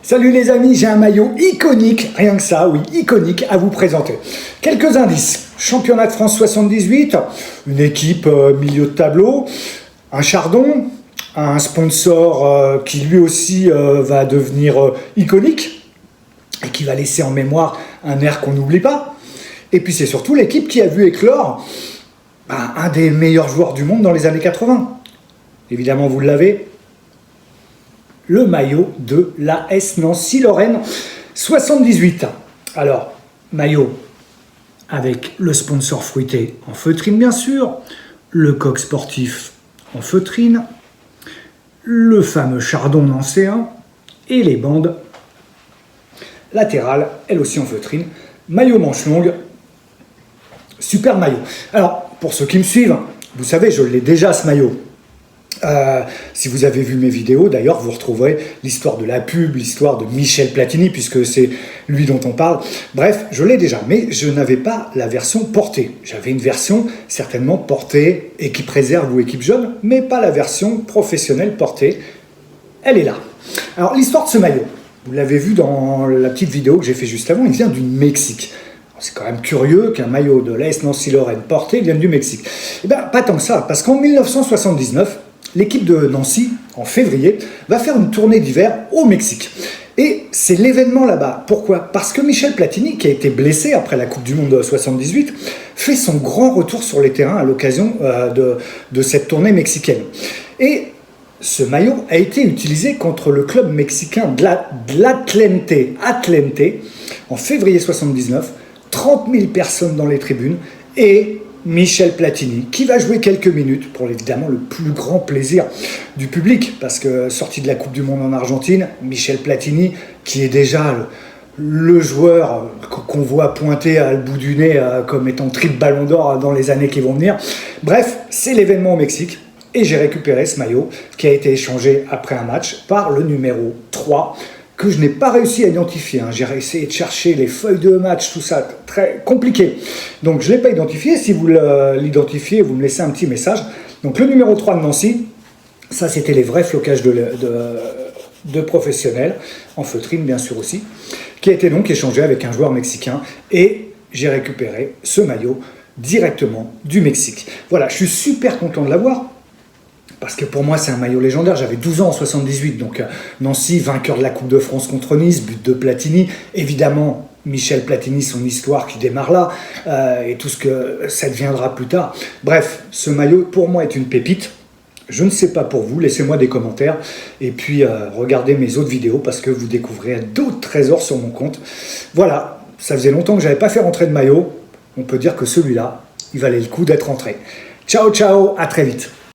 Salut les amis, j'ai un maillot iconique, rien que ça, oui, iconique à vous présenter. Quelques indices. Championnat de France 78, une équipe milieu de tableau, un chardon, un sponsor qui lui aussi va devenir iconique et qui va laisser en mémoire un air qu'on n'oublie pas. Et puis c'est surtout l'équipe qui a vu éclore un des meilleurs joueurs du monde dans les années 80. Évidemment, vous l'avez. Le maillot de l'AS Nancy-Lorraine 78. Alors, maillot avec le sponsor fruité en feutrine bien sûr, le coq sportif en feutrine, le fameux chardon nancéen et les bandes latérales, elles aussi en feutrine. Maillot manche longue, super maillot. Alors, pour ceux qui me suivent, vous savez, je l'ai déjà ce maillot. Si vous avez vu mes vidéos, d'ailleurs, vous retrouverez l'histoire de la pub, l'histoire de Michel Platini, puisque c'est lui dont on parle. Bref, je l'ai déjà, mais je n'avais pas la version portée. J'avais une version certainement portée, équipe réserve ou équipe jeune, mais pas la version professionnelle portée. Elle est là. Alors, l'histoire de ce maillot, vous l'avez vu dans la petite vidéo que j'ai fait juste avant, il vient du Mexique. C'est quand même curieux qu'un maillot de l'AS Nancy-Lorraine porté vienne du Mexique. Eh bien, pas tant que ça, parce qu'en 1979, l'équipe de Nancy, en février, va faire une tournée d'hiver au Mexique. Et c'est l'événement là-bas. Pourquoi? Parce que Michel Platini, qui a été blessé après la Coupe du Monde de 78, fait son grand retour sur les terrains à l'occasion de cette tournée mexicaine. Et ce maillot a été utilisé contre le club mexicain de l'Atlante, en février 79, 30 000 personnes dans les tribunes, et Michel Platini, qui va jouer quelques minutes pour évidemment le plus grand plaisir du public, parce que sorti de la Coupe du Monde en Argentine, Michel Platini, qui est déjà le joueur qu'on voit pointer à le bout du nez comme étant triple ballon d'or dans les années qui vont venir. Bref, c'est l'événement au Mexique, et j'ai récupéré ce maillot qui a été échangé après un match par le numéro 3, que je n'ai pas réussi à identifier. J'ai essayé de chercher les feuilles de match, tout ça, très compliqué. Donc je ne l'ai pas identifié. Si vous l'identifiez, vous me laissez un petit message. Donc le numéro 3 de Nancy, ça c'était les vrais flocages de professionnels, en feutrine bien sûr aussi, qui a été donc échangé avec un joueur mexicain. Et j'ai récupéré ce maillot directement du Mexique. Voilà, je suis super content de l'avoir. Parce que pour moi, c'est un maillot légendaire. J'avais 12 ans en 78, donc Nancy, vainqueur de la Coupe de France contre Nice, but de Platini. Évidemment, Michel Platini, son histoire qui démarre là, et tout ce que ça deviendra plus tard. Bref, ce maillot, pour moi, est une pépite. Je ne sais pas pour vous, laissez-moi des commentaires. Et puis, regardez mes autres vidéos, parce que vous découvrirez d'autres trésors sur mon compte. Voilà, ça faisait longtemps que je n'avais pas fait rentrer de maillot. On peut dire que celui-là, il valait le coup d'être rentré. Ciao, ciao, à très vite.